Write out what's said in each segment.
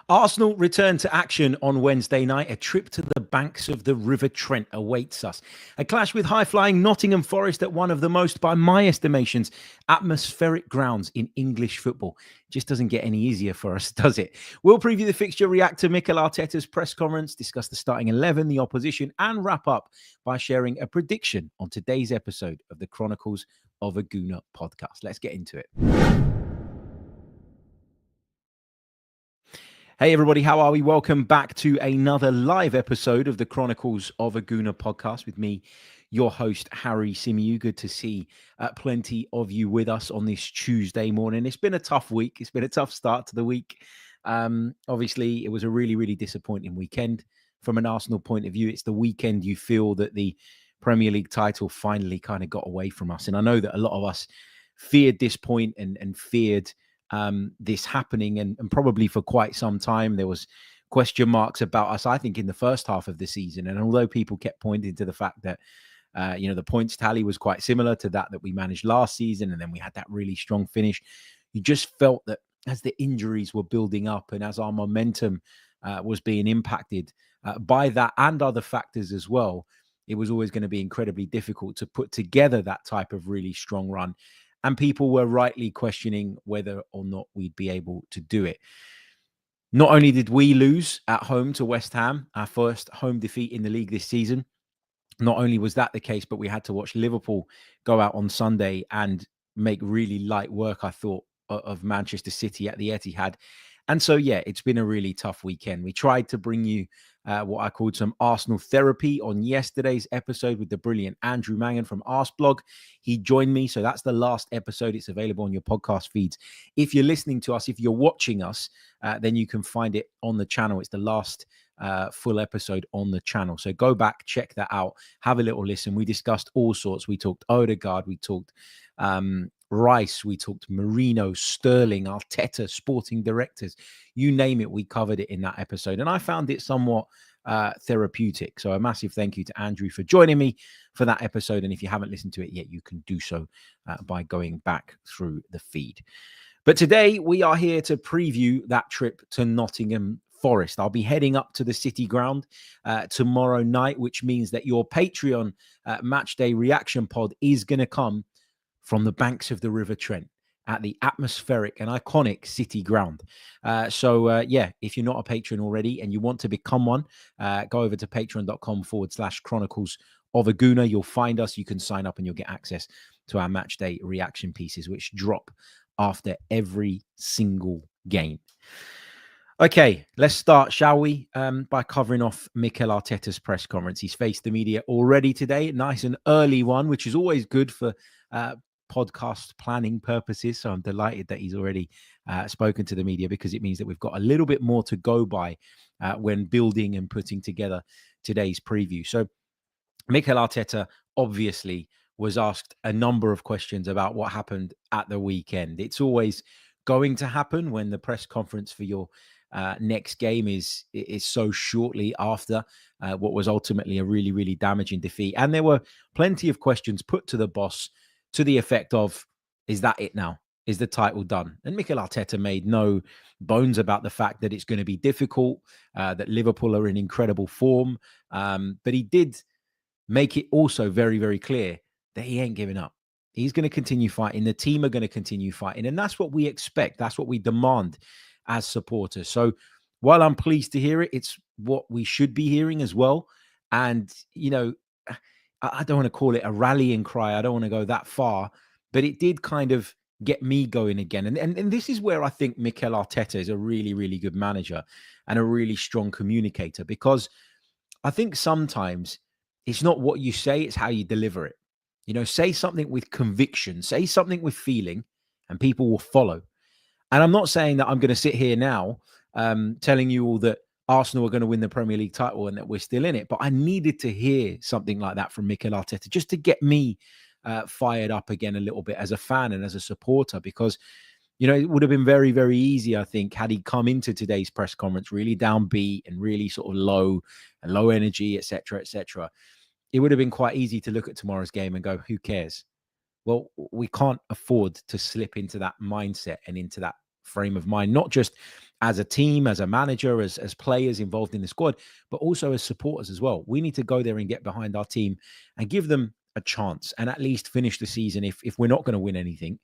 Arsenal return to action on Wednesday night. A trip to the banks of the River Trent awaits us. A clash with high-flying Nottingham Forest at one of the most, by my estimations, atmospheric grounds in English football. Just doesn't get any easier for us, does it? We'll preview the fixture, react to Mikel Arteta's press conference, discuss the starting 11, the opposition, and wrap up by sharing a prediction on today's episode of the Chronicles of a Gooner podcast. Let's get into it. Hey everybody, how are we? Welcome back to another live episode of the Chronicles of a Gooner podcast with me, your host, Harry Simiu. Good to see plenty of you with us on this Tuesday morning. It's been a tough week. It's been a tough start to the week. Obviously, it was a really disappointing weekend from an Arsenal point of view. It's the weekend you feel that the Premier League title finally kind of got away from us. And I know that a lot of us feared this point and feared this happening, and probably for quite some time there was question marks about us, I think, in the first half of the season. And although people kept pointing to the fact that the points tally was quite similar to that we managed last season, and then we had that really strong finish, you just felt that as the injuries were building up and as our momentum was being impacted by that and other factors as well, it was always going to be incredibly difficult to put together that type of really strong run. And people were rightly questioning whether or not we'd be able to do it. Not only did we lose at home to West Ham, our first home defeat in the league this season, not only was that the case, but we had to watch Liverpool go out on Sunday and make really light work, I thought, of Manchester City at the Etihad. And so, yeah, it's been a really tough weekend. We tried to bring you what I called some Arsenal therapy on yesterday's episode with the brilliant Andrew Mangan from Arsblog. He joined me. So that's the last episode. It's available on your podcast feeds. If you're listening to us, if you're watching us, then you can find it on the channel. It's the last full episode on the channel. So go back, check that out, have a little listen. We discussed all sorts. We talked Odegaard, we talked Rice, we talked Mourinho, Sterling, Arteta, sporting directors, you name it, we covered it in that episode. And I found it somewhat therapeutic. So a massive thank you to Andrew for joining me for that episode. And if you haven't listened to it yet, you can do so by going back through the feed. But today we are here to preview that trip to Nottingham Forest. I'll be heading up to the City Ground tomorrow night, which means that your Patreon match day reaction pod is going to come from the banks of the River Trent at the atmospheric and iconic City Ground. So if you're not a patron already and you want to become one, go over to patreon.com/Chronicles of a Gooner. You'll find us. You can sign up and you'll get access to our match day reaction pieces, which drop after every single game. Okay, let's start, shall we, by covering off Mikel Arteta's press conference. He's faced the media already today, nice and early one, which is always good for podcast planning purposes. So I'm delighted that he's already spoken to the media, because it means that we've got a little bit more to go by when building and putting together today's preview. So Mikel Arteta obviously was asked a number of questions about what happened at the weekend. It's always going to happen when the press conference for your next game is so shortly after what was ultimately a really damaging defeat. And there were plenty of questions put to the boss to the effect of, is that it now? Is the title done? And Mikel Arteta made no bones about the fact that it's going to be difficult, that Liverpool are in incredible form. But he did make it also very clear that he ain't giving up. He's going to continue fighting. The team are going to continue fighting. And that's what we expect. That's what we demand as supporters. So while I'm pleased to hear it, it's what we should be hearing as well. And, I don't want to call it a rallying cry. I don't want to go that far, but it did kind of get me going again. And this is where I think Mikel Arteta is a really good manager and a really strong communicator, because I think sometimes it's not what you say, it's how you deliver it. Say something with conviction, say something with feeling, and people will follow. And I'm not saying that I'm going to sit here now telling you all that Arsenal are going to win the Premier League title and that we're still in it. But I needed to hear something like that from Mikel Arteta just to get me fired up again a little bit as a fan and as a supporter, because, it would have been very easy, I think, had he come into today's press conference really downbeat and really sort of low energy, etc. It would have been quite easy to look at tomorrow's game and go, who cares? Well, we can't afford to slip into that mindset and into that frame of mind, not just as a team, as a manager, as players involved in the squad, but also as supporters as well. We need to go there and get behind our team and give them a chance and at least finish the season, if we're not going to win anything,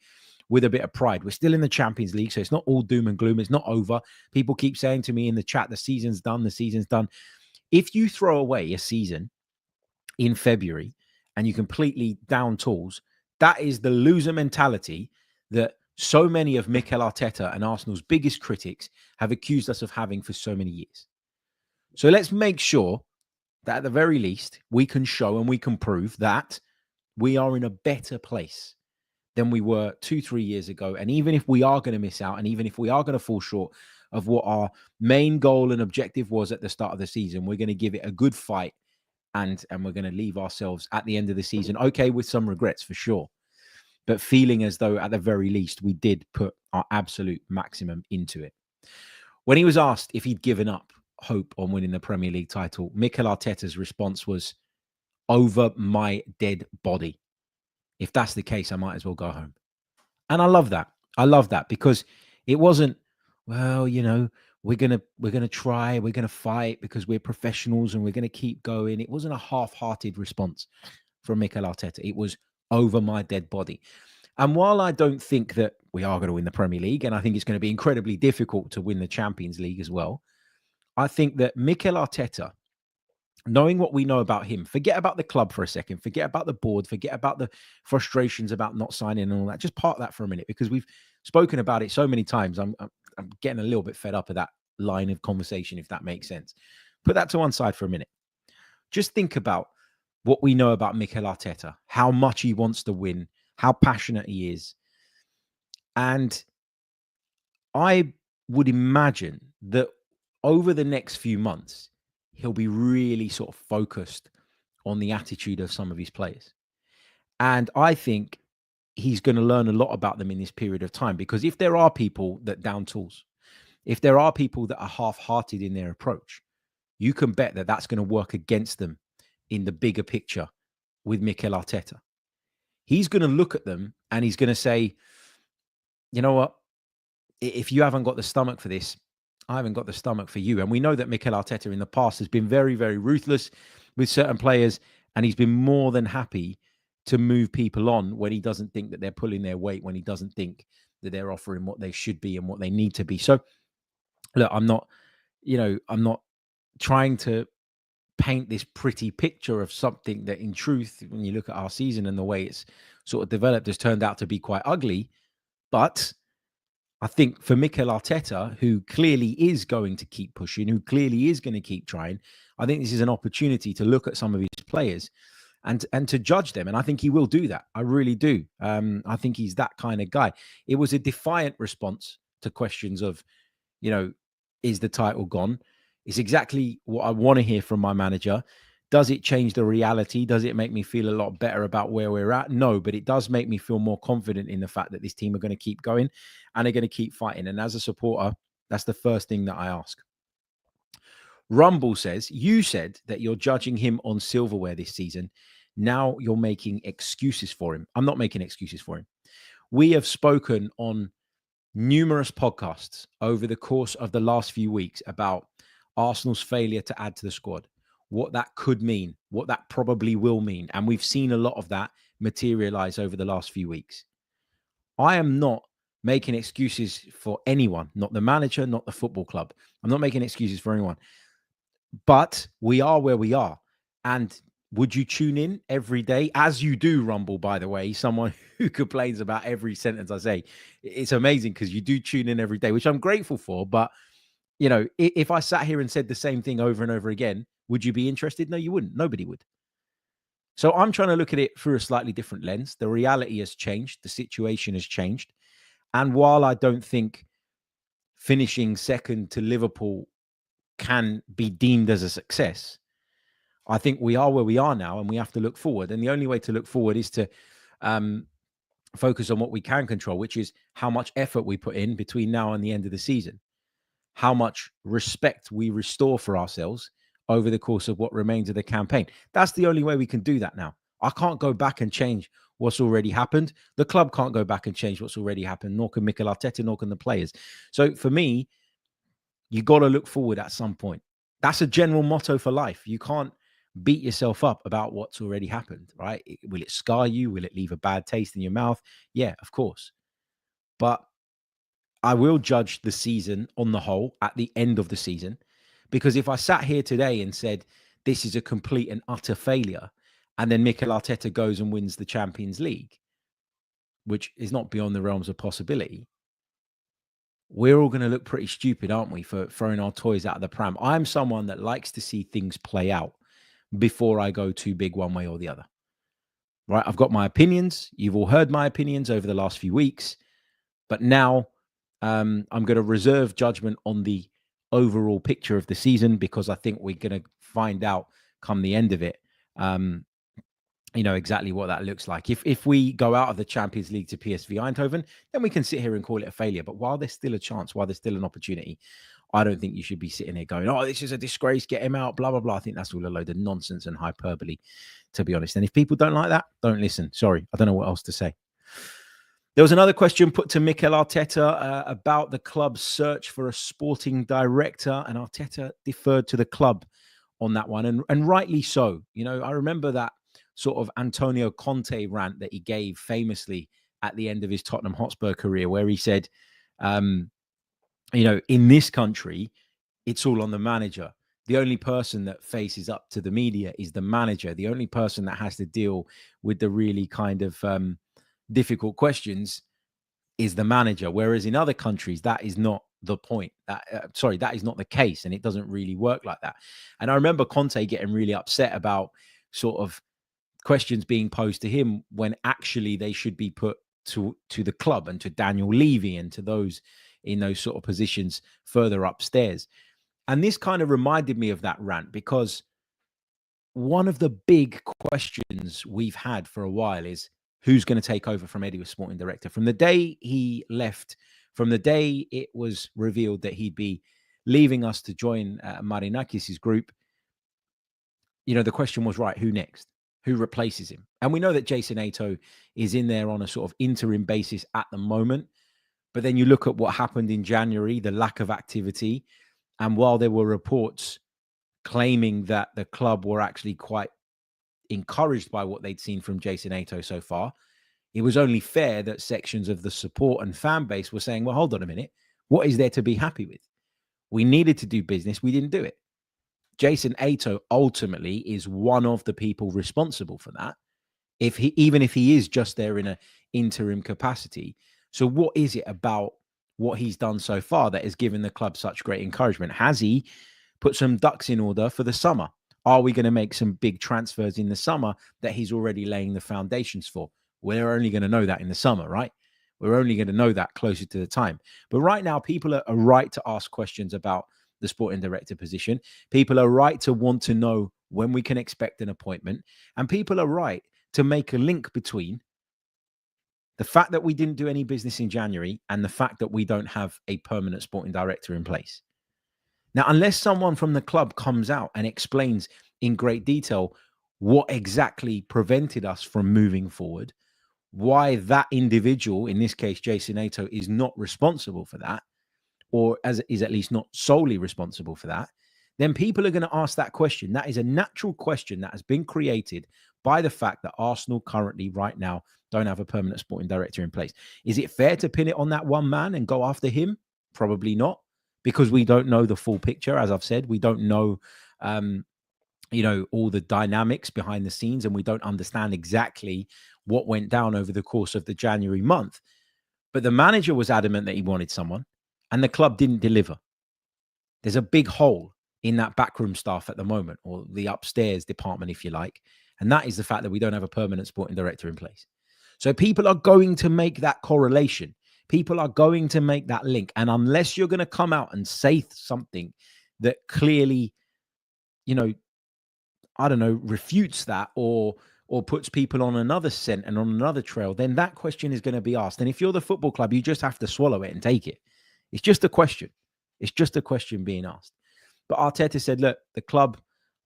with a bit of pride. We're still in the Champions League, so it's not all doom and gloom. It's not over. People keep saying to me in the chat, the season's done, the season's done. If you throw away a season in February and you completely down tools, that is the loser mentality that so many of Mikel Arteta and Arsenal's biggest critics have accused us of having for so many years. So let's make sure that at the very least, we can show and we can prove that we are in a better place than we were 2-3 years ago. And even if we are going to miss out, and even if we are going to fall short of what our main goal and objective was at the start of the season, we're going to give it a good fight, and we're going to leave ourselves at the end of the season, okay, with some regrets for sure, but feeling as though at the very least we did put our absolute maximum into it. When he was asked if he'd given up hope on winning the Premier League title, Mikel Arteta's response was, "Over my dead body. If that's the case, I might as well go home." And I love that. I love that because it wasn't, well, we're gonna try, we're gonna fight because we're professionals and we're gonna keep going. It wasn't a half-hearted response from Mikel Arteta. It was over my dead body. And while I don't think that we are going to win the Premier League, and I think it's going to be incredibly difficult to win the Champions League as well, I think that Mikel Arteta, knowing what we know about him, forget about the club for a second, forget about the board, forget about the frustrations about not signing and all that. Just park that for a minute because we've spoken about it so many times. I'm getting a little bit fed up of that line of conversation, if that makes sense. Put that to one side for a minute. Just think about what we know about Mikel Arteta, how much he wants to win, how passionate he is. And I would imagine that over the next few months, he'll be really sort of focused on the attitude of some of his players. And I think he's going to learn a lot about them in this period of time, because if there are people that down tools, if there are people that are half-hearted in their approach, you can bet that that's going to work against them in the bigger picture with Mikel Arteta. He's going to look at them and he's going to say, you know what? If you haven't got the stomach for this, I haven't got the stomach for you. And we know that Mikel Arteta in the past has been very, very ruthless with certain players, and he's been more than happy to move people on when he doesn't think that they're pulling their weight, when he doesn't think that they're offering what they should be and what they need to be. So, look, I'm not trying to paint this pretty picture of something that in truth, when you look at our season and the way it's sort of developed, has turned out to be quite ugly. But I think for Mikel Arteta, who clearly is going to keep pushing, who clearly is going to keep trying, I think this is an opportunity to look at some of his players and to judge them. And I think he will do that. I really do. I think he's that kind of guy. It was a defiant response to questions of, is the title gone? It's exactly what I want to hear from my manager. Does it change the reality? Does it make me feel a lot better about where we're at? No, but it does make me feel more confident in the fact that this team are going to keep going and are going to keep fighting. And as a supporter, that's the first thing that I ask. Rumble says, you said that you're judging him on silverware this season. Now you're making excuses for him. I'm not making excuses for him. We have spoken on numerous podcasts over the course of the last few weeks about Arsenal's failure to add to the squad, what that could mean, what that probably will mean. And we've seen a lot of that materialize over the last few weeks. I am not making excuses for anyone, not the manager, not the football club. I'm not making excuses for anyone. But we are where we are. And would you tune in every day? As you do, Rumble, by the way, someone who complains about every sentence I say. It's amazing because you do tune in every day, which I'm grateful for. But, if I sat here and said the same thing over and over again, would you be interested? No, you wouldn't. Nobody would. So I'm trying to look at it through a slightly different lens. The reality has changed. The situation has changed. And while I don't think finishing second to Liverpool can be deemed as a success, I think we are where we are now and we have to look forward. And the only way to look forward is to focus on what we can control, which is how much effort we put in between now and the end of the season, how much respect we restore for ourselves over the course of what remains of the campaign. That's the only way we can do that now. I can't go back and change what's already happened. The club can't go back and change what's already happened, nor can Mikel Arteta, nor can the players. So for me, You got to look forward at some point. That's a general motto for life. You can't beat yourself up about what's already happened, right? Will it scar you? Will it leave a bad taste in your mouth? Yeah, of course. But I will judge the season on the whole at the end of the season, because if I sat here today and said this is a complete and utter failure, and then Mikel Arteta goes and wins the Champions League, which is not beyond the realms of possibility, we're all going to look pretty stupid, aren't we, for throwing our toys out of the pram? I'm someone that likes to see things play out before I go too big one way or the other. Right? I've got my opinions. You've all heard my opinions over the last few weeks, but now I'm going to reserve judgment on the overall picture of the season, because I think we're going to find out come the end of it, exactly what that looks like. If we go out of the Champions League to PSV Eindhoven, then we can sit here and call it a failure. But while there's still a chance, while there's still an opportunity, I don't think you should be sitting here going, oh, this is a disgrace, get him out, blah, blah, blah. I think that's all a load of nonsense and hyperbole, to be honest. And if people don't like that, don't listen. Sorry, I don't know what else to say. There was another question put to Mikel Arteta about the club's search for a sporting director, and Arteta deferred to the club on that one, and rightly so. I remember that sort of Antonio Conte rant that he gave famously at the end of his Tottenham Hotspur career, where he said, in this country, it's all on the manager. The only person that faces up to the media is the manager. The only person that has to deal with the really kind of difficult questions is the manager. Whereas in other countries, that is not the point. That is not the case, and it doesn't really work like that. And I remember Conte getting really upset about sort of questions being posed to him when actually they should be put to the club and to Daniel Levy and to those in those sort of positions further upstairs. And this kind of reminded me of that rant, because one of the big questions we've had for a while is who's going to take over from Eddie as sporting director. From the day he left, from the day it was revealed that he'd be leaving us to join Marinakis' group, the question was, right, who next? Who replaces him? And we know that Jason Ato is in there on a sort of interim basis at the moment. But then you look at what happened in January, the lack of activity. And while there were reports claiming that the club were actually quite encouraged by what they'd seen from Jason Ato so far, it was only fair that sections of the support and fan base were saying, well, hold on a minute. What is there to be happy with? We needed to do business. We didn't do it. Jason Ato ultimately is one of the people responsible for that, even if he is just there in an interim capacity. So what is it about what he's done so far that has given the club such great encouragement? Has he put some ducks in order for the summer? Are we going to make some big transfers in the summer that he's already laying the foundations for? We're only going to know that in the summer, right? We're only going to know that closer to the time. But right now, people are right to ask questions about the sporting director position. People are right to want to know when we can expect an appointment. And people are right to make a link between the fact that we didn't do any business in January and the fact that we don't have a permanent sporting director in place. Now, unless someone from the club comes out and explains in great detail what exactly prevented us from moving forward, why that individual, in this case, Jason Ato, is not responsible for that, or is at least not solely responsible for that, then people are going to ask that question. That is a natural question that has been created by the fact that Arsenal currently, right now, don't have a permanent sporting director in place. Is it fair to pin it on that one man and go after him? Probably not, because we don't know the full picture. As I've said, we don't know, all the dynamics behind the scenes, and we don't understand exactly what went down over the course of the January month. But the manager was adamant that he wanted someone, and the club didn't deliver. There's a big hole in that backroom staff at the moment, or the upstairs department, if you like. And that is the fact that we don't have a permanent sporting director in place. So people are going to make that correlation. People are going to make that link. And unless you're going to come out and say something that clearly, refutes that or puts people on another scent and on another trail, then that question is going to be asked. And if you're the football club, you just have to swallow it and take it. It's just a question. It's just a question being asked. But Arteta said, look, the club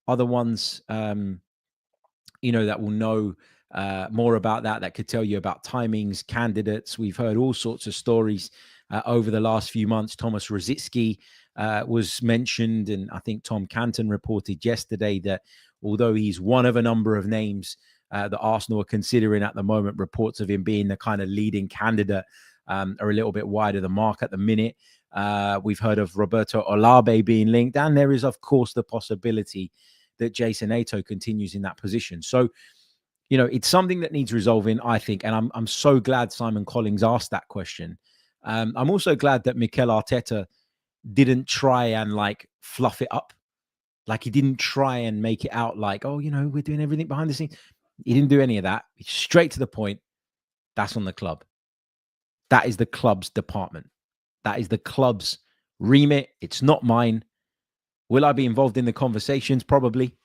are the ones, that will know more about that could tell you about timings, candidates. We've heard all sorts of stories over the last few months. Thomas Rositzky was mentioned, and I think Tom Canton reported yesterday that although he's one of a number of names that Arsenal are considering at the moment, reports of him being the kind of leading candidate are a little bit wide of the mark at the minute. We've heard of Roberto Olabe being linked, and there is, of course, the possibility that Jason Ato continues in that position. So, it's something that needs resolving, I think, and I'm so glad Simon Collins asked that question. I'm also glad that Mikel Arteta didn't try and fluff it up. He didn't try and make it out like, oh, we're doing everything behind the scenes. He didn't do any of that. Straight to the point. That's on the club. That is the club's department. That is the club's remit. It's not mine. Will I be involved in the conversations? Probably,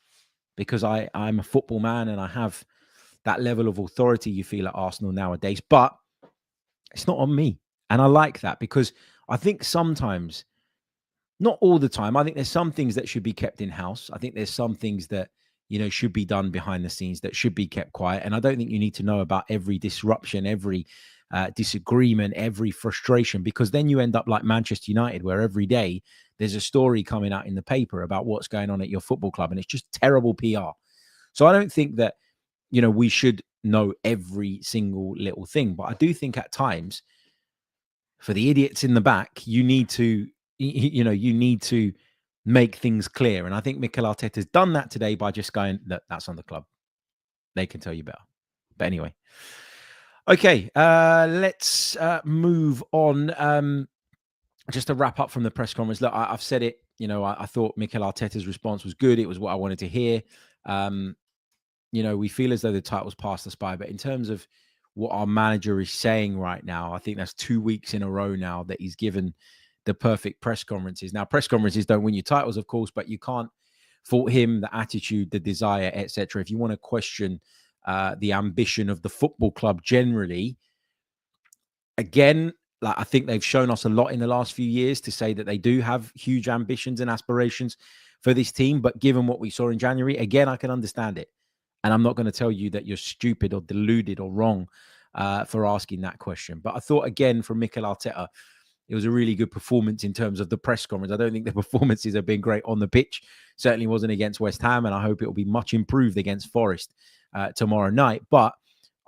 because I'm a football man and I have that level of authority you feel at Arsenal nowadays. But it's not on me. And I like that, because I think sometimes, not all the time, I think there's some things that should be kept in-house. I think there's some things that, should be done behind the scenes that should be kept quiet. And I don't think you need to know about every disruption, every disagreement, every frustration, because then you end up like Manchester United, where every day there's a story coming out in the paper about what's going on at your football club. And it's just terrible PR. So I don't think that, we should know every single little thing. But I do think at times, for the idiots in the back, you need to make things clear. And I think Mikel Arteta's done that today by just going, look, that's on the club. They can tell you better. But anyway. Okay, let's move on. Just to wrap up from the press conference. Look, I've said it. I thought Mikel Arteta's response was good. It was what I wanted to hear. We feel as though the title's passed us by. But in terms of what our manager is saying right now, I think that's 2 weeks in a row now that he's given the perfect press conferences. Now, press conferences don't win you titles, of course, but you can't fault him, the attitude, the desire, etc. If you want to question the ambition of the football club generally, again, I think they've shown us a lot in the last few years to say that they do have huge ambitions and aspirations for this team. But given what we saw in January, again, I can understand it. And I'm not going to tell you that you're stupid or deluded or wrong for asking that question. But I thought, again, from Mikel Arteta, it was a really good performance in terms of the press conference. I don't think the performances have been great on the pitch. Certainly wasn't against West Ham, and I hope it will be much improved against Forest tomorrow night. But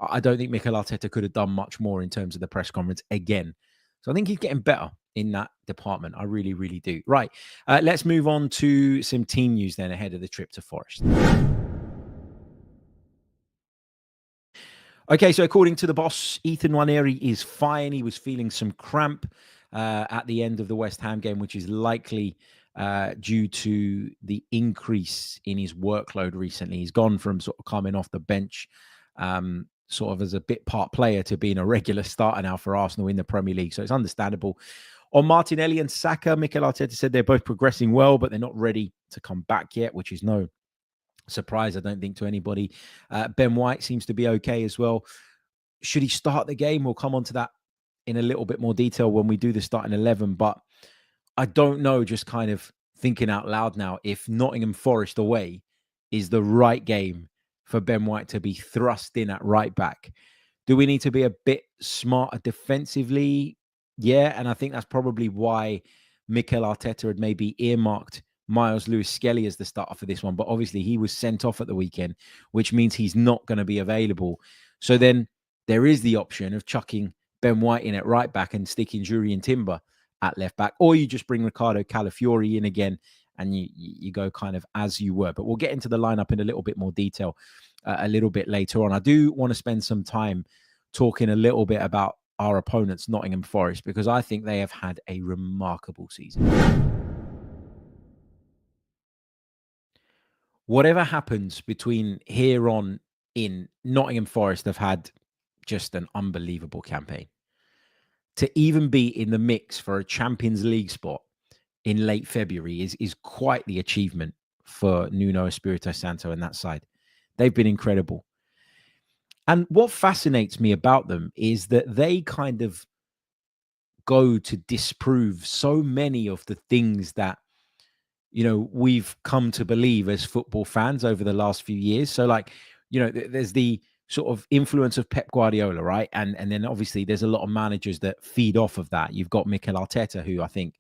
I don't think Mikel Arteta could have done much more in terms of the press conference again. So I think he's getting better in that department. I really, really do. Right. Let's move on to some team news then ahead of the trip to Forest. Okay, so according to the boss, Ethan Nwaneri is fine. He was feeling some cramp at the end of the West Ham game, which is likely due to the increase in his workload recently. He's gone from sort of coming off the bench sort of as a bit part player to being a regular starter now for Arsenal in the Premier League. So it's understandable. On Martinelli and Saka, Mikel Arteta said they're both progressing well, but they're not ready to come back yet, which is no surprise, I don't think, to anybody. Ben White seems to be okay as well. Should he start the game? We'll come on to that in a little bit more detail when we do the starting 11. But I don't know, just kind of thinking out loud now, if Nottingham Forest away is the right game for Ben White to be thrust in at right back. Do we need to be a bit smarter defensively? Yeah, and I think that's probably why Mikel Arteta had maybe earmarked Miles Lewis-Skelly as the starter for this one. But obviously he was sent off at the weekend, which means he's not going to be available. So then there is the option of chucking Ben White in at right back and sticking Julian Timber at left back, or you just bring Ricardo Calafiori in again and you go kind of as you were. But we'll get into the lineup in a little bit more detail a little bit later on. I do want to spend some time talking a little bit about our opponents, Nottingham Forest, because I think they have had a remarkable season. Whatever happens between here on in, Nottingham Forest have had just an unbelievable campaign. To even be in the mix for a Champions League spot in late February is quite the achievement for Nuno Espirito Santo and that side. They've been incredible. And what fascinates me about them is that they kind of go to disprove so many of the things that, we've come to believe as football fans over the last few years. So there's the sort of influence of Pep Guardiola, right? And then obviously there's a lot of managers that feed off of that. You've got Mikel Arteta, who I think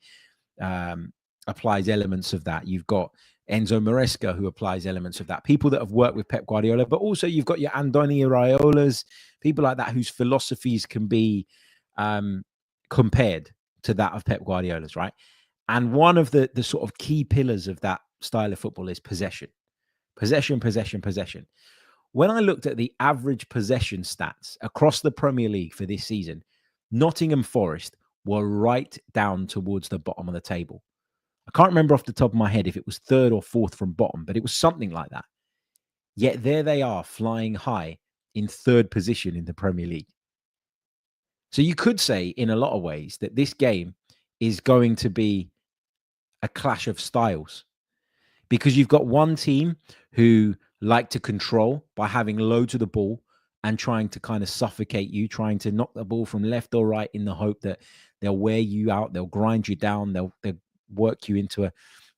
applies elements of that. You've got Enzo Maresca, who applies elements of that. People that have worked with Pep Guardiola, but also you've got your Andoni Iraolas, people like that whose philosophies can be compared to that of Pep Guardiola's, right? And one of the sort of key pillars of that style of football is possession. Possession, possession, possession. When I looked at the average possession stats across the Premier League for this season, Nottingham Forest were right down towards the bottom of the table. I can't remember off the top of my head if it was third or fourth from bottom, but it was something like that. Yet there they are flying high in third position in the Premier League. So you could say in a lot of ways that this game is going to be a clash of styles, because you've got one team who like to control by having loads of the ball and trying to kind of suffocate you, trying to knock the ball from left or right in the hope that they'll wear you out, they'll grind you down, they'll work you into a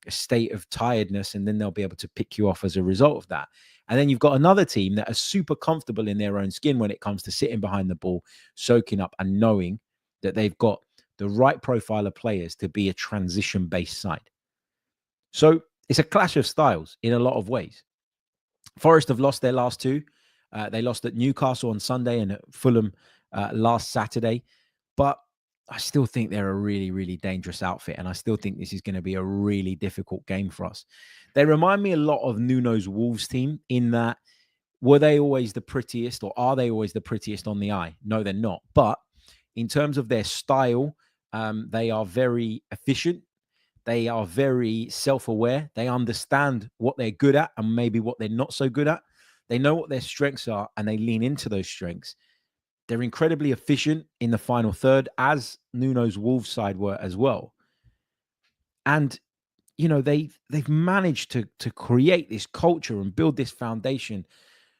state of tiredness, and then they'll be able to pick you off as a result of that. And then you've got another team that are super comfortable in their own skin when it comes to sitting behind the ball, soaking up and knowing that they've got the right profile of players to be a transition-based side. So it's a clash of styles in a lot of ways. Forest have lost their last two. They lost at Newcastle on Sunday and at Fulham last Saturday. But I still think they're a really, really dangerous outfit. And I still think this is going to be a really difficult game for us. They remind me a lot of Nuno's Wolves team in that, were they always the prettiest, or are they always the prettiest on the eye? No, they're not. But in terms of their style, they are very efficient. They are very self-aware. They understand what they're good at and maybe what they're not so good at. They know what their strengths are and they lean into those strengths. They're incredibly efficient in the final third, as Nuno's Wolves side were as well. And, you know, they've managed to create this culture and build this foundation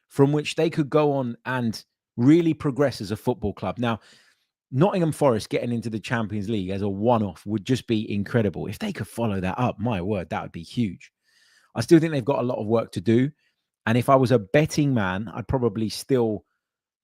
from which they could go on and really progress as a football club. Now, Nottingham Forest getting into the Champions League as a one-off would just be incredible. If they could follow that up, my word, that would be huge. I still think they've got a lot of work to do. And if I was a betting man, I'd probably still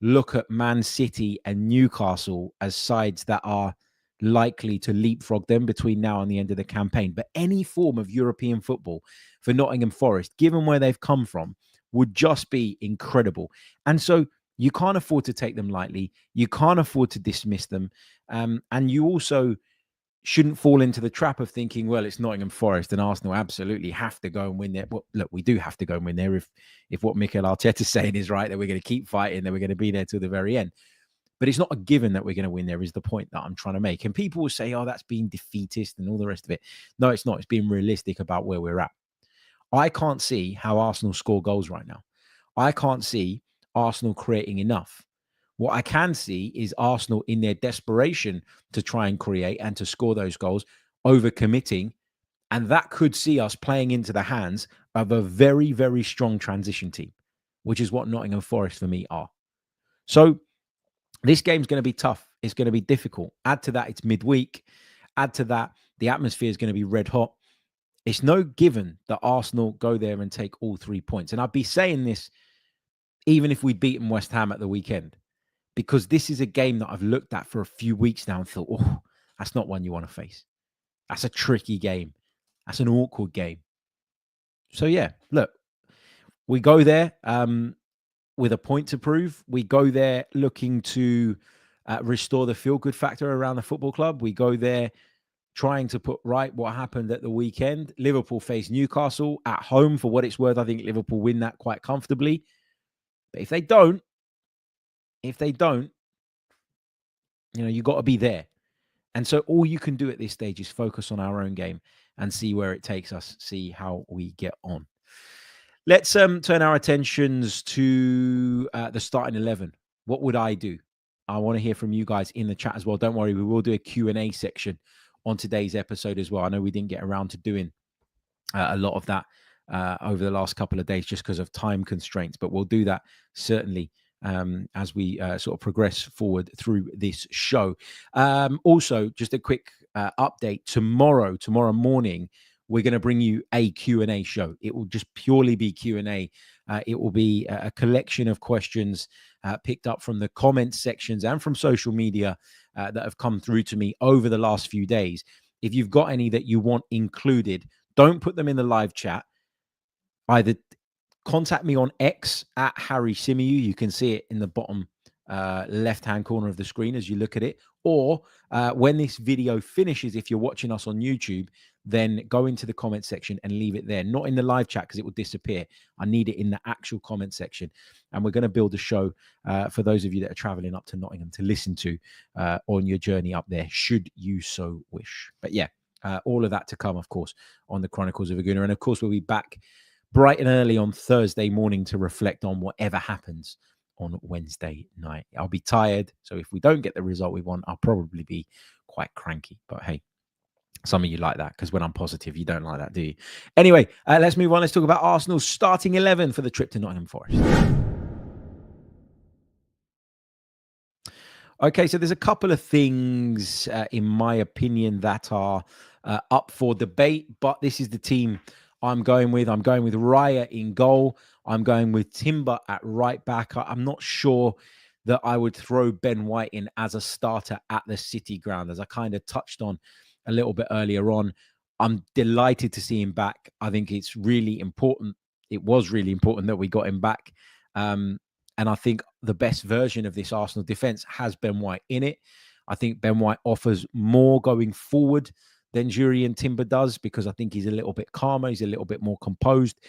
look at Man City and Newcastle as sides that are likely to leapfrog them between now and the end of the campaign. But any form of European football for Nottingham Forest, given where they've come from, would just be incredible. And so you can't afford to take them lightly. You can't afford to dismiss them. And you also shouldn't fall into the trap of thinking, well, it's Nottingham Forest and Arsenal absolutely have to go and win there. Well, look, we do have to go and win there if what Mikel Arteta is saying is right, that we're going to keep fighting, that we're going to be there till the very end. But it's not a given that we're going to win there, is the point that I'm trying to make. And people will say, oh, that's being defeatist and all the rest of it. No, it's not. It's being realistic about where we're at. I can't see how Arsenal score goals right now. I can't see Arsenal creating enough. What I can see is Arsenal, in their desperation to try and create and to score those goals, overcommitting. And that could see us playing into the hands of a very, very strong transition team, which is what Nottingham Forest for me are. So this game's going to be tough. It's going to be difficult. Add to that, it's midweek. Add to that, the atmosphere is going to be red hot. It's no given that Arsenal go there and take all 3 points. And I'd be saying this even if we'd beaten West Ham at the weekend, because this is a game that I've looked at for a few weeks now and thought, oh, that's not one you want to face. That's a tricky game. That's an awkward game. So, yeah, look, we go there with a point to prove. We go there looking to restore the feel-good factor around the football club. We go there trying to put right what happened at the weekend. Liverpool face Newcastle at home. For what it's worth, I think Liverpool win that quite comfortably. But if they don't, you know, you got to be there. And so all you can do at this stage is focus on our own game and see where it takes us, see how we get on. Let's turn our attentions to the starting 11. What would I do? I want to hear from you guys in the chat as well. Don't worry, we will do a Q&A section on today's episode as well. I know we didn't get around to doing a lot of that over the last couple of days just because of time constraints, but we'll do that certainly as we sort of progress forward through this show. Also, just a quick update. Tomorrow morning, we're going to bring you a Q&A show. It will just purely be Q&A. It will be a collection of questions picked up from the comments sections and from social media that have come through to me over the last few days. If you've got any that you want included, don't put them in the live chat. Either contact me on X at Harry Simiu. You can see it in the bottom left-hand corner of the screen as you look at it. Or when this video finishes, if you're watching us on YouTube, then go into the comment section and leave it there. Not in the live chat because it will disappear. I need it in the actual comment section. And we're going to build a show for those of you that are traveling up to Nottingham to listen to on your journey up there, should you so wish. But yeah, all of that to come, of course, on the Chronicles of a Gooner. And of course, we'll be back bright and early on Thursday morning to reflect on whatever happens on Wednesday night. I'll be tired, so if we don't get the result we want, I'll probably be quite cranky. But hey, some of you like that because when I'm positive, you don't like that, do you? Anyway, let's move on. Let's talk about Arsenal's starting 11 for the trip to Nottingham Forest. Okay, so there's a couple of things, in my opinion, that are up for debate, but this is the team I'm going with. I'm going with Raya in goal. I'm going with Timber at right back. I'm not sure that I would throw Ben White in as a starter at the City ground, as I kind of touched on a little bit earlier on. I'm delighted to see him back. I think it's really important. It was really important that we got him back. And I think the best version of this Arsenal defense has Ben White in it. I think Ben White offers more going forward than Jurrien Timber does because I think he's a little bit calmer. He's a little bit more composed.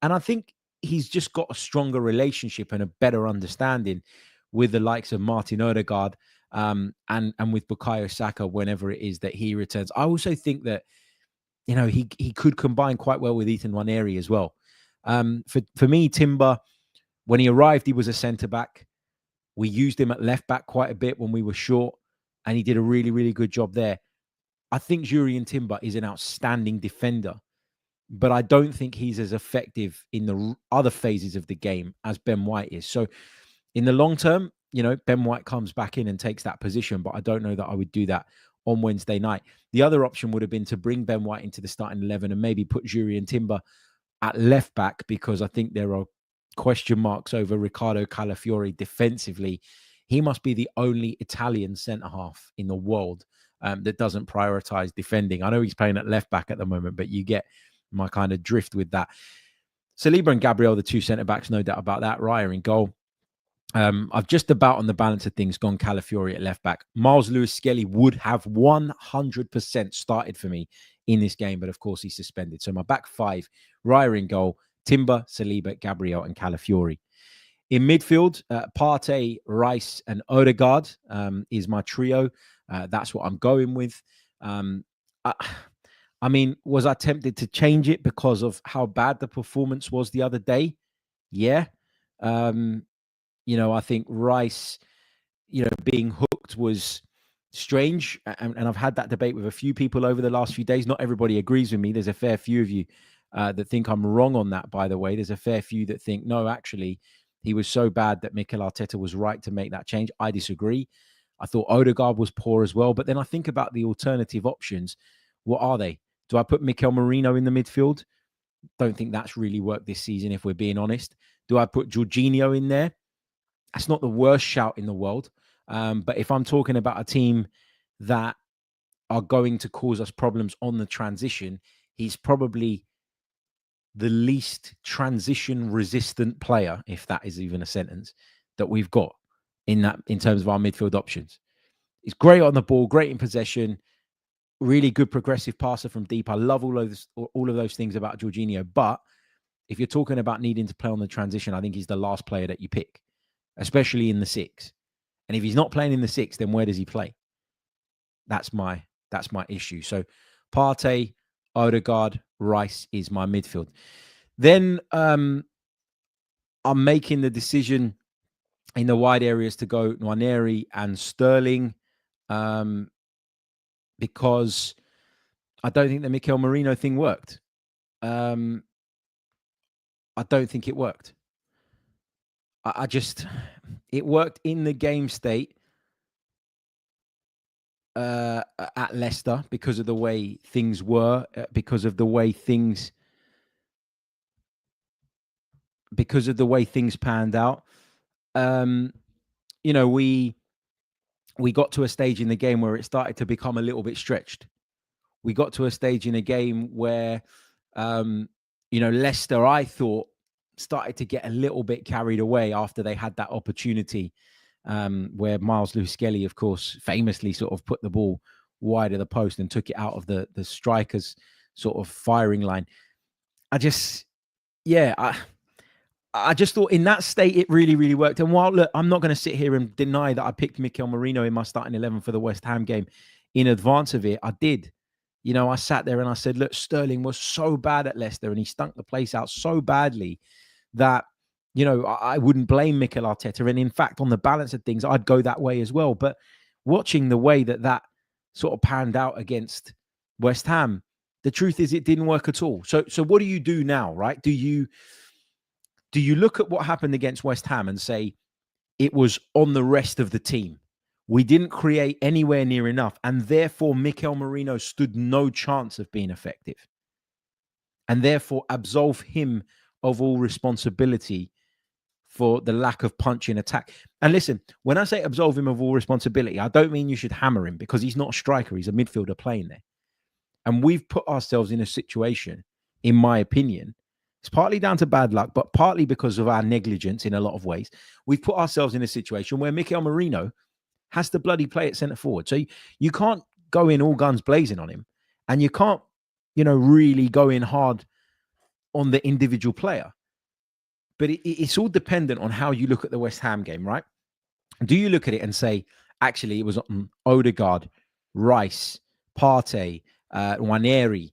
And I think he's just got a stronger relationship and a better understanding with the likes of Martin Odegaard and with Bukayo Saka whenever it is that he returns. I also think that, you know, he could combine quite well with Ethan Nwaneri as well. For me, Timber, when he arrived, he was a centre-back. We used him at left-back quite a bit when we were short, and he did a really, really good job there. I think Jurrien Timber is an outstanding defender, but I don't think he's as effective in the other phases of the game as Ben White is. So in the long term, you know, Ben White comes back in and takes that position, but I don't know that I would do that on Wednesday night. The other option would have been to bring Ben White into the starting 11 and maybe put Jurrien Timber at left back, because I think there are question marks over Riccardo Calafiori defensively. He must be the only Italian centre-half in the world that doesn't prioritize defending. I know he's playing at left back at the moment, but you get my kind of drift with that. Saliba and Gabriel, the two centre-backs, no doubt about that. Raya in goal. I've just about on the balance of things gone Calafiori at left back. Miles Lewis-Skelly would have 100% started for me in this game, but of course he's suspended. So my back five, Raya in goal, Timber, Saliba, Gabriel, and Calafiori. In midfield, Partey, Rice, and Odegaard is my trio. That's what I'm going with. I mean, was I tempted to change it because of how bad the performance was the other day? Yeah. You know, I think Rice, you know, being hooked was strange. And I've had that debate with a few people over the last few days. Not everybody agrees with me. There's a fair few of you that think I'm wrong on that, by the way. There's a fair few that think, no, actually, he was so bad that Mikel Arteta was right to make that change. I disagree. I thought Odegaard was poor as well. But then I think about the alternative options. What are they? Do I put Mikel Merino in the midfield? Don't think that's really worked this season, if we're being honest. Do I put Jorginho in there? That's not the worst shout in the world. But if I'm talking about a team that are going to cause us problems on the transition, he's probably the least transition resistant player, if that is even a sentence, that we've got in terms of our midfield options. He's great on the ball, great in possession, really good progressive passer from deep. I love all of those things about Jorginho. But if you're talking about needing to play on the transition, I think he's the last player that you pick, especially in the six. And if he's not playing in the six, then where does he play? That's my issue. So Partey, Odegaard, Rice is my midfield. Then I'm making the decision in the wide areas to go Nwaneri and Sterling because I don't think the Mikel Merino thing worked. I don't think it worked. It worked in the game state at Leicester because of the way things were, because of the way things panned out. We got to a stage in the game where it started to become a little bit stretched. We got to a stage in a game where, Leicester, I thought, started to get a little bit carried away after they had that opportunity, where Miles Lewis-Skelly, of course, famously sort of put the ball wide of the post and took it out of the striker's sort of firing line. I just thought in that state it really, really worked. And while, look, I'm not going to sit here and deny that I picked Mikel Merino in my starting 11 for the West Ham game in advance of it. I did. I sat there and I said, look, Sterling was so bad at Leicester and he stunk the place out so badly that, I wouldn't blame Mikel Arteta. And in fact, on the balance of things, I'd go that way as well. But watching the way that sort of panned out against West Ham, the truth is it didn't work at all. So what do you do now, right? Do you look at what happened against West Ham and say it was on the rest of the team? We didn't create anywhere near enough, and therefore Mikel Merino stood no chance of being effective, and therefore absolve him of all responsibility for the lack of punch in attack. And listen, when I say absolve him of all responsibility, I don't mean you should hammer him, because he's not a striker. He's a midfielder playing there. And we've put ourselves in a situation, in my opinion, it's partly down to bad luck, but partly because of our negligence in a lot of ways. We've put ourselves in a situation where Mikel Merino has to bloody play at centre forward. So you can't go in all guns blazing on him, and you can't, really go in hard on the individual player. But it's all dependent on how you look at the West Ham game, right? Do you look at it and say, actually, it was on Odegaard, Rice, Partey, Nwaneri,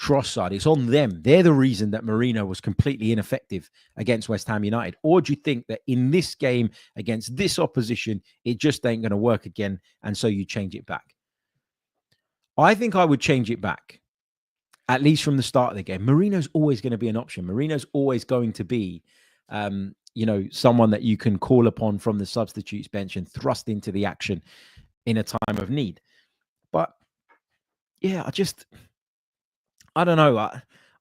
Trossard? It's on them. They're the reason that Merino was completely ineffective against West Ham United. Or do you think that in this game against this opposition, it just ain't going to work again, and so you change it back? I think I would change it back, at least from the start of the game. Merino's always going to be an option. Merino's always going to be, someone that you can call upon from the substitutes bench and thrust into the action in a time of need. But yeah, I don't know.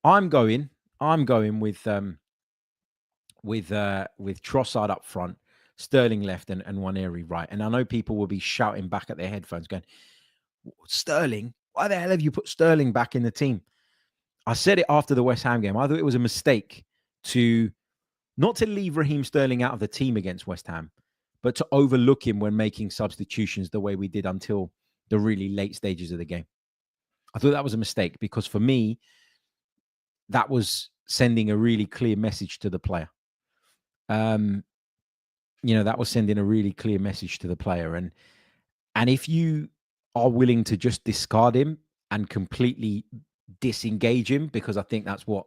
I'm going with Trossard up front, Sterling left, and Nwaneri right. And I know people will be shouting back at their headphones, going, "Sterling? Why the hell have you put Sterling back in the team?" I said it after the West Ham game. I thought it was a mistake not to leave Raheem Sterling out of the team against West Ham, but to overlook him when making substitutions the way we did until the really late stages of the game. I thought that was a mistake, because for me, that was sending a really clear message to the player. That was sending a really clear message to the player. And if you are willing to just discard him and completely disengage him, because I think that's what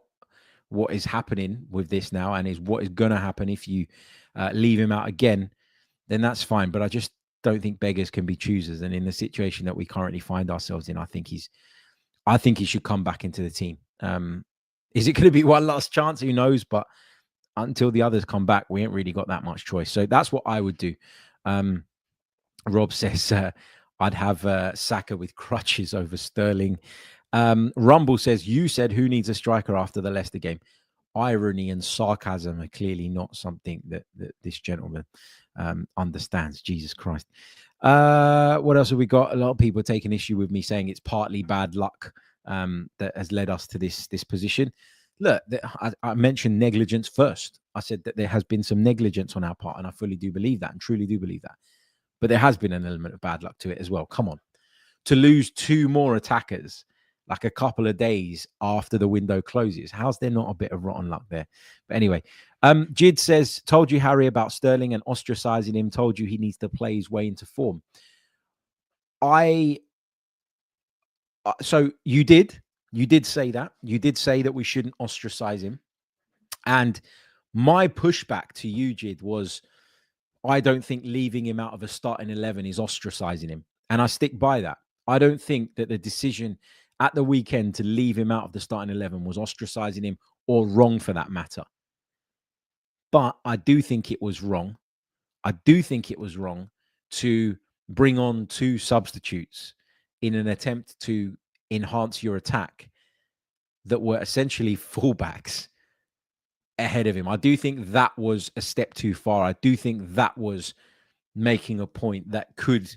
is happening with this now, and is what is going to happen if you leave him out again, then that's fine. But I just don't think beggars can be choosers. And in the situation that we currently find ourselves in, I think he should come back into the team. Is it going to be one last chance? Who knows? But until the others come back, we ain't really got that much choice. So that's what I would do. Rob says I'd have Saka with crutches over Sterling. Rumble says, you said who needs a striker after the Leicester game? Irony and sarcasm are clearly not something that this gentleman understands. Jesus Christ. What else have we got? A lot of people taking issue with me saying it's partly bad luck that has led us to this position. Look, I mentioned negligence first. I said that there has been some negligence on our part, and I fully do believe that, and truly do believe that. But there has been an element of bad luck to it as well. Come on. To lose two more attackers like a couple of days after the window closes, how's there not a bit of rotten luck there? But anyway, Jid says, told you, Harry, about Sterling and ostracizing him, told you he needs to play his way into form. So you did say that. You did say that we shouldn't ostracize him. And my pushback to you, Jid, was I don't think leaving him out of a starting 11 is ostracizing him. And I stick by that. I don't think that the decision at the weekend to leave him out of the starting 11 was ostracizing him, or wrong for that matter. But I do think it was wrong. I do think it was wrong to bring on two substitutes in an attempt to enhance your attack that were essentially fullbacks ahead of him. I do think that was a step too far. I do think that was making a point that could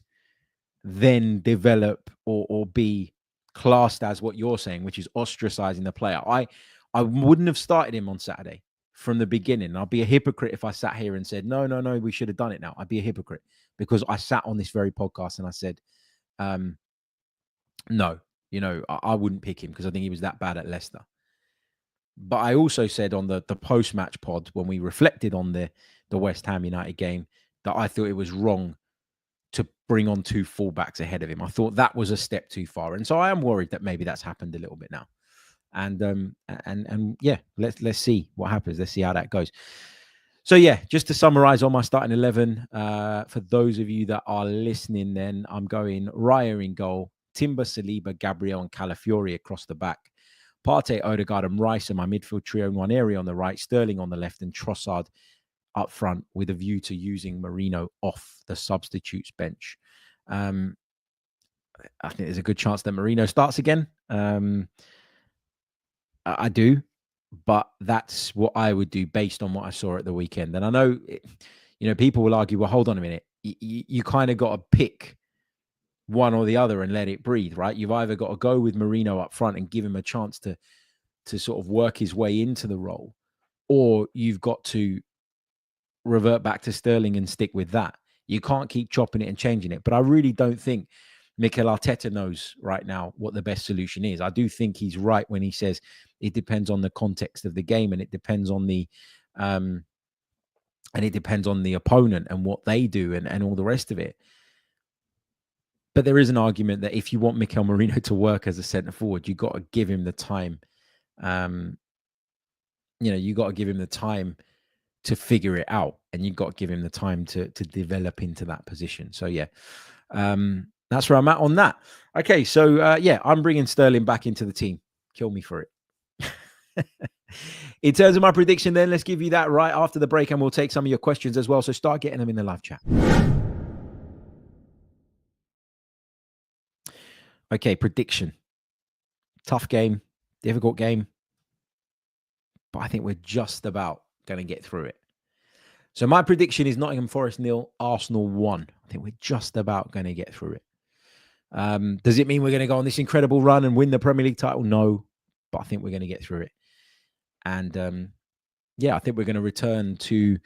then develop or be classed as what you're saying, which is ostracizing the player. I wouldn't have started him on Saturday from the beginning. I'd be a hypocrite if I sat here and said, no, we should have done it now. I'd be a hypocrite because I sat on this very podcast and I said, no, I wouldn't pick him because I think he was that bad at Leicester. But I also said on the post-match pod when we reflected on the West Ham United game that I thought it was wrong to bring on two fullbacks ahead of him. I thought that was a step too far. And so I am worried that maybe that's happened a little bit now. And yeah, let's see what happens. Let's see how that goes. So yeah, just to summarize on my starting 11, for those of you that are listening, then I'm going Raya in goal, Timber, Saliba, Gabriel, and Calafiori across the back. Partey, Odegaard, and Rice are my midfield trio. Nwaneri on the right, Sterling on the left, and Trossard up front with a view to using Marino off the substitutes bench. I think there's a good chance that Marino starts again. I do, but that's what I would do based on what I saw at the weekend. And I know, people will argue, well, hold on a minute. You kind of got to pick one or the other and let it breathe, right? You've either got to go with Marino up front and give him a chance to sort of work his way into the role, or you've got to revert back to Sterling and stick with that. You can't keep chopping it and changing it. But I really don't think Mikel Arteta knows right now what the best solution is. I do think he's right when he says it depends on the context of the game and it depends on the opponent and what they do and all the rest of it. But there is an argument that if you want Mikel Marino to work as a centre forward, you've got to give him the time. You've got to give him the time to figure it out, and you've got to give him the time to develop into that position. So yeah, that's where I'm at on that. Okay, so I'm bringing Sterling back into the team. Kill me for it. In terms of my prediction, then let's give you that right after the break, and we'll take some of your questions as well. So start getting them in the live chat. Okay, prediction. Tough game, difficult game, but I think we're just about going to get through it. So my prediction is Nottingham Forest 0, Arsenal 1. I think we're just about going to get through it. Does it mean we're going to go on this incredible run and win the Premier League title? No, but I think we're going to get through it. And I think we're going to return to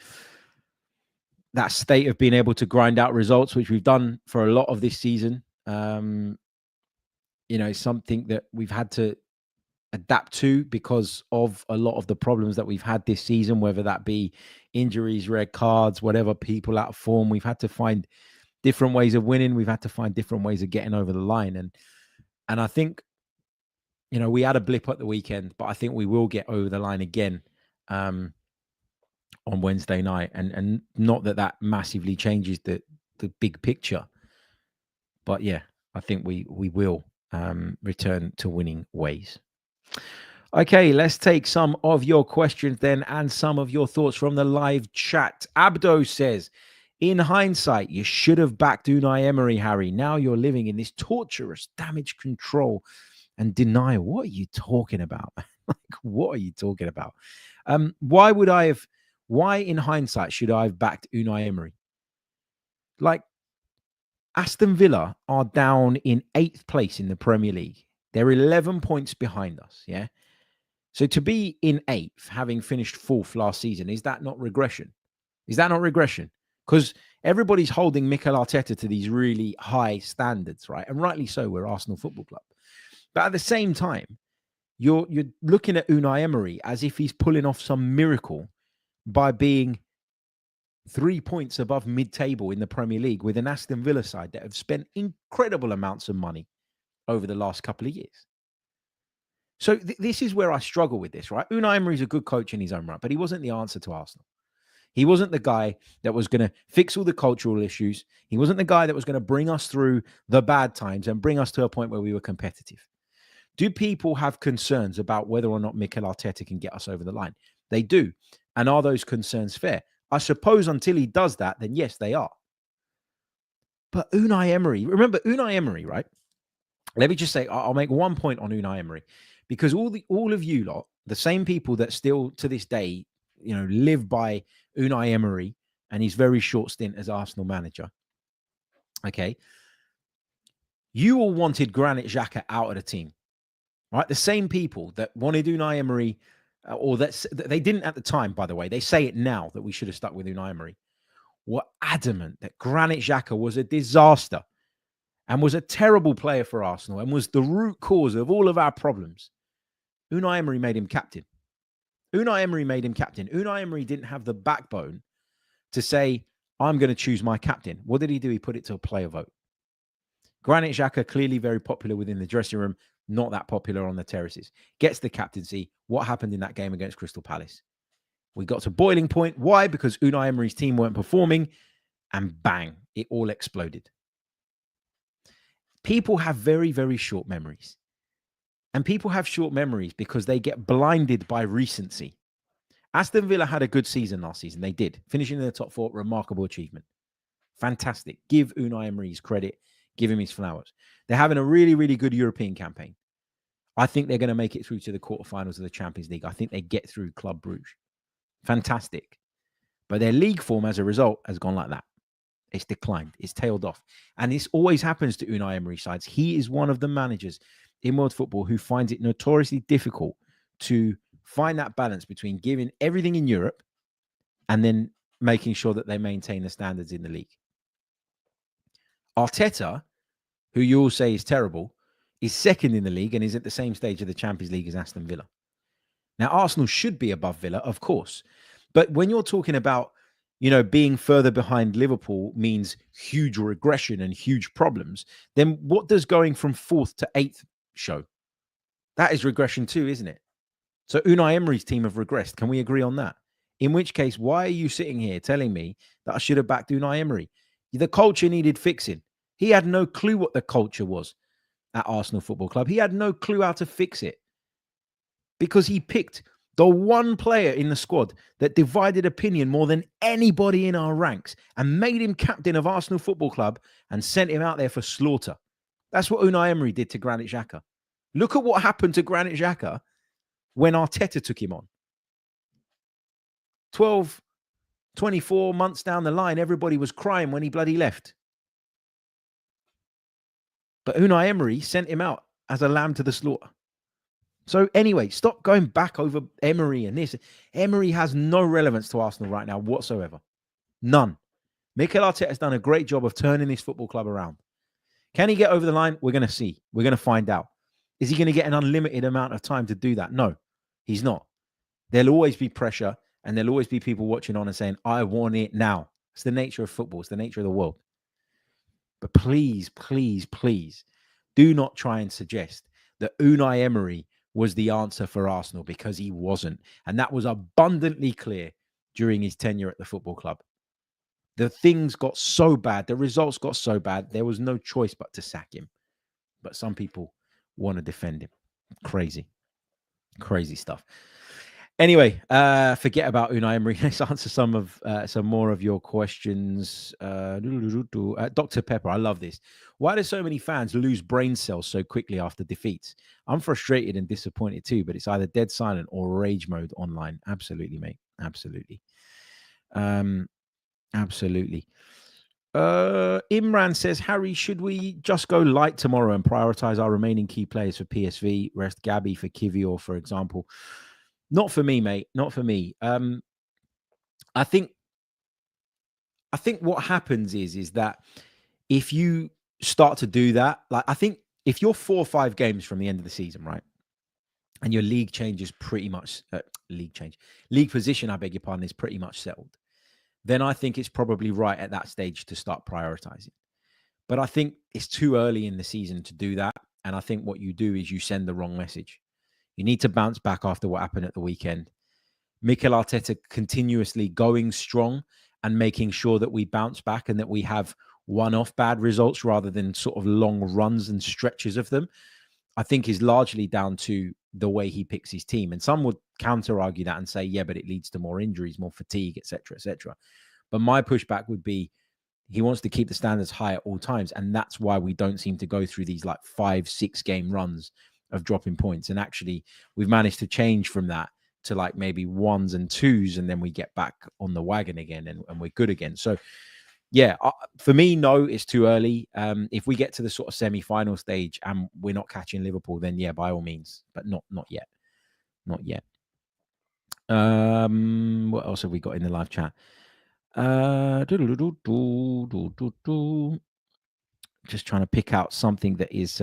that state of being able to grind out results, which we've done for a lot of this season. Something that we've had to adapt to because of a lot of the problems that we've had this season, whether that be injuries, red cards, whatever, people out of form. We've had to find different ways of winning. We've had to find different ways of getting over the line. And I think, we had a blip at the weekend, but I think we will get over the line again on Wednesday night. And not that massively changes the big picture. But yeah, I think we will return to winning ways. Okay, let's take some of your questions then and some of your thoughts from the live chat. Abdo says, in hindsight, you should have backed Unai Emery, Harry. Now you're living in this torturous damage control and denial. What are you talking about? What are you talking about? Why in hindsight should I have backed Unai Emery? Aston Villa are down in 8th place in the Premier League. They're 11 points behind us, yeah? So to be in 8th, having finished 4th last season, is that not regression? Because everybody's holding Mikel Arteta to these really high standards, right? And rightly so, we're Arsenal Football Club. But at the same time, you're looking at Unai Emery as if he's pulling off some miracle by being 3 points above mid-table in the Premier League with an Aston Villa side that have spent incredible amounts of money over the last couple of years. So this is where I struggle with this, right? Unai Emery is a good coach in his own right, but he wasn't the answer to Arsenal. He wasn't the guy that was going to fix all the cultural issues. He wasn't the guy that was going to bring us through the bad times and bring us to a point where we were competitive. Do people have concerns about whether or not Mikel Arteta can get us over the line? They do. And are those concerns fair? I suppose until he does that, then yes, they are. But Unai Emery, remember Unai Emery, right? let me just say, I'll make one point on Unai Emery, because all of you lot, the same people that still to this day, live by Unai Emery and his very short stint as Arsenal manager. Okay, you all wanted Granit Xhaka out of the team, right? The same people that wanted Unai Emery, or that they didn't at the time, by the way. They say it now that we should have stuck with Unai Emery. Were adamant that Granit Xhaka was a disaster and was a terrible player for Arsenal and was the root cause of all of our problems. Unai Emery made him captain. Unai Emery didn't have the backbone to say, I'm going to choose my captain. What did he do? He put it to a player vote. Granit Xhaka, clearly very popular within the dressing room, not that popular on the terraces. Gets the captaincy. What happened in that game against Crystal Palace? We got to boiling point. Why? Because Unai Emery's team weren't performing, and bang, it all exploded. People have very, very short memories. And people have short memories because they get blinded by recency. Aston Villa had a good season last season. They did. Finishing in the top 4, remarkable achievement. Fantastic. Give Unai Emery his credit. Give him his flowers. They're having a really, really good European campaign. I think they're going to make it through to the quarterfinals of the Champions League. I think they get through Club Brugge. Fantastic. But their league form, as a result, has gone like that. It's declined. It's tailed off. And this always happens to Unai Emery sides. He is one of the managers in world football who finds it notoriously difficult to find that balance between giving everything in Europe and then making sure that they maintain the standards in the league. Arteta, who you all say is terrible, is second in the league and is at the same stage of the Champions League as Aston Villa. Now, Arsenal should be above Villa, of course. But when you're talking about, being further behind Liverpool means huge regression and huge problems, then what does going from 4th to 8th show? That is regression too, isn't it? So Unai Emery's team have regressed. Can we agree on that? In which case, why are you sitting here telling me that I should have backed Unai Emery? The culture needed fixing. He had no clue what the culture was at Arsenal Football Club. He had no clue how to fix it because he picked the one player in the squad that divided opinion more than anybody in our ranks and made him captain of Arsenal Football Club and sent him out there for slaughter. That's what Unai Emery did to Granit Xhaka. Look at what happened to Granit Xhaka when Arteta took him on. 12, 24 months down the line, everybody was crying when he bloody left. But Unai Emery sent him out as a lamb to the slaughter. So anyway, stop going back over Emery and this. Emery has no relevance to Arsenal right now whatsoever. None. Mikel Arteta has done a great job of turning this football club around. Can he get over the line? We're going to see. We're going to find out. Is he going to get an unlimited amount of time to do that? No, he's not. There'll always be pressure and there'll always be people watching on and saying, I want it now. It's the nature of football. It's the nature of the world. But please, please, please do not try and suggest that Unai Emery was the answer for Arsenal, because he wasn't. And that was abundantly clear during his tenure at the football club. The things got so bad, the results got so bad, there was no choice but to sack him. But some people want to defend him. Crazy stuff. Anyway, forget about Unai Emery. Let's answer some more of your questions. Dr. Pepper, I love this. Why do so many fans lose brain cells so quickly after defeats? I'm frustrated and disappointed too, but it's either dead silent or rage mode online. Absolutely, mate. Absolutely. Absolutely. Imran says, Harry, should we just go light tomorrow and prioritize our remaining key players for PSV? Rest Gabby for Kivior, for example. Not for me, mate. Not for me. I think what happens is that if you start to do that, like, I think if you're 4 or 5 games from the end of the season, right, and your league changes pretty much, league position, I beg your pardon, is pretty much settled, then I think it's probably right at that stage to start prioritizing. But I think it's too early in the season to do that. And I think what you do is you send the wrong message. You need to bounce back after what happened at the weekend. Mikel Arteta continuously going strong and making sure that we bounce back and that we have one-off bad results rather than sort of long runs and stretches of them, I think is largely down to the way he picks his team. And some would counter-argue that and say, yeah, but it leads to more injuries, more fatigue, etc., etc. But my pushback would be, He wants to keep the standards high at all times. And that's why we don't seem to go through these like 5-6 game runs of dropping points. And actually, we've managed to change from that to like maybe 1s and 2s, and then we get back on the wagon again and we're good again. So, yeah, for me, no, it's too early. If we get to the sort of semi-final stage and we're not catching Liverpool, then yeah, by all means, but not yet. Not yet. What else have we got in the live chat? Just trying to pick out something that is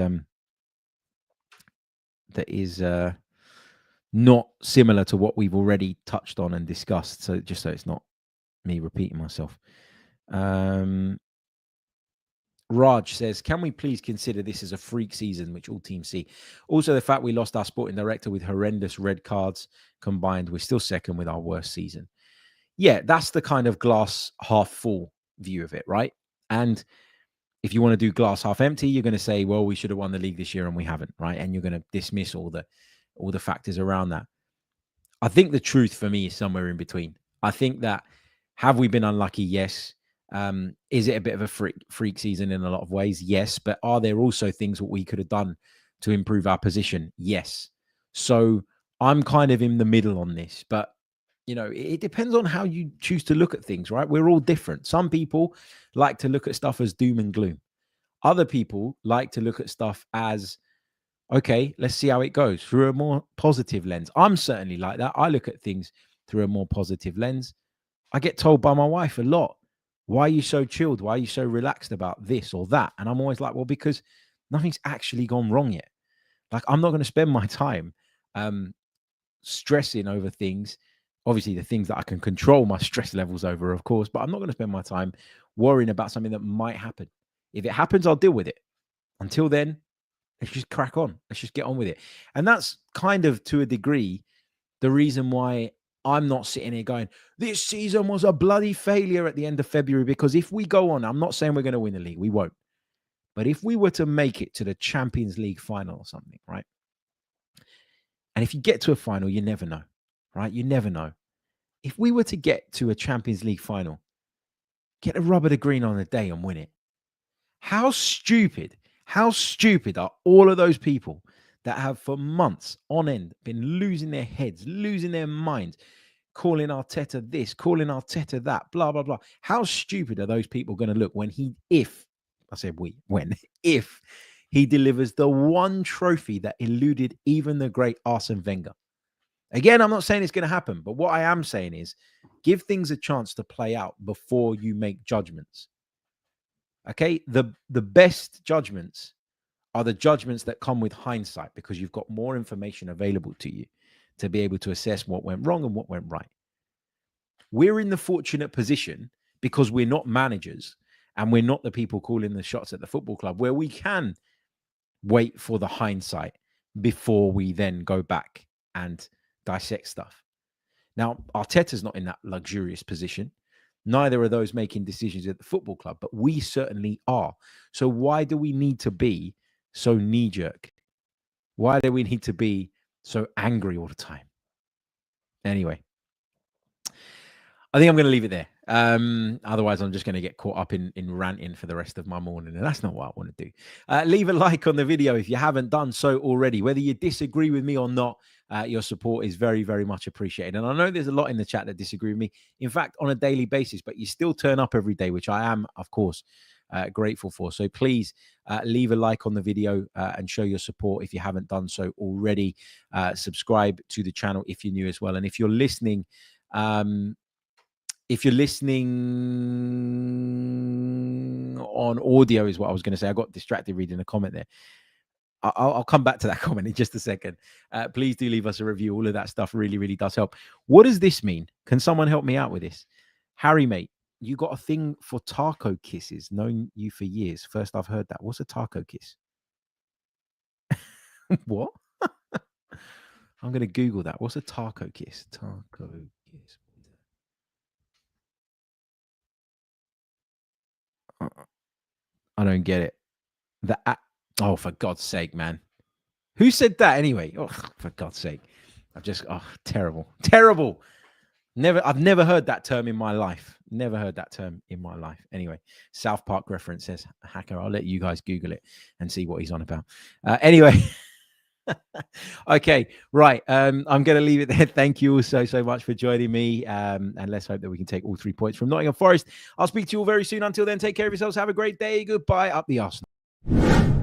not similar to what we've already touched on and discussed. So just so it's not me repeating myself. Raj says, can we please consider this as a freak season, which all teams see? Also, the fact we lost our sporting director with horrendous red cards combined, we're still second with our worst season. Yeah, that's the kind of glass half full view of it, right? And if you want to do glass half empty, you're going to say, well, we should have won the league this year and we haven't, right? And you're going to dismiss all the factors around that. I think the truth for me is somewhere in between. I think that, have we been unlucky? Yes. Is it a bit of a freak season in a lot of ways? Yes. But are there also things that we could have done to improve our position? Yes. So I'm kind of in the middle on this, but it depends on how you choose to look at things, right? We're all different. Some people like to look at stuff as doom and gloom. Other people like to look at stuff as, okay, let's see how it goes through a more positive lens. I'm certainly like that. I look at things through a more positive lens. I get told by my wife a lot, why are you so chilled? Why are you so relaxed about this or that? And I'm always like, well, because nothing's actually gone wrong yet. Like, I'm not going to spend my time stressing over things. Obviously, the things that I can control my stress levels over, of course, but I'm not going to spend my time worrying about something that might happen. If it happens, I'll deal with it. Until then, let's just crack on. Let's just get on with it. And that's kind of, to a degree, the reason why I'm not sitting here going, this season was a bloody failure at the end of February, because if we go on, I'm not saying we're going to win the league. We won't. But if we were to make it to the Champions League final or something, right? And if you get to a final, you never know, right? You never know. If we were to get to a Champions League final, get a rub of the green on the day and win it, how stupid are all of those people that have for months on end been losing their heads, losing their minds, calling Arteta this, calling Arteta that, blah, blah, blah. How stupid are those people going to look when if he delivers the one trophy that eluded even the great Arsene Wenger? Again, I'm not saying it's going to happen, but what I am saying is give things a chance to play out before you make judgments. Okay, the best judgments are the judgments that come with hindsight, because you've got more information available to you to be able to assess what went wrong and what went right. We're in the fortunate position, because we're not managers and we're not the people calling the shots at the football club, where we can wait for the hindsight before we then go back and dissect stuff. Now, Arteta's not in that luxurious position. Neither are those making decisions at the football club, but we certainly are. So why do we need to be so knee-jerk? Why do we need to be so angry all the time? Anyway, I think I'm going to leave it there. Otherwise, I'm just going to get caught up in ranting for the rest of my morning, and that's not what I want to do. Leave a like on the video if you haven't done so already. Whether you disagree with me or not, your support is very, very much appreciated. And I know there's a lot in the chat that disagree with me, in fact, on a daily basis, but you still turn up every day, which I am, of course, grateful for. So please leave a like on the video and show your support if you haven't done so already. Subscribe to the channel if you're new as well. And if you're listening, on audio, is what I was going to say. I got distracted reading a comment there. I'll come back to that comment in just a second. Please do leave us a review. All of that stuff really, really does help. What does this mean? Can someone help me out with this? Harry, mate, you got a thing for taco kisses. Known you for years. First I've heard that. What's a taco kiss? What? I'm going to Google that. What's a taco kiss? Taco kiss. I don't get it. Oh, for God's sake, man. Who said that anyway? Oh, for God's sake. Terrible. Terrible. I've never heard that term in my life. Never heard that term in my life. Anyway, South Park reference, says Hacker. I'll let you guys Google it and see what he's on about. Anyway. Okay, right. I'm going to leave it there. Thank you all so much for joining me. And let's hope that we can take all 3 points from Nottingham Forest. I'll speak to you all very soon. Until then, take care of yourselves. Have a great day. Goodbye. Up the Arsenal.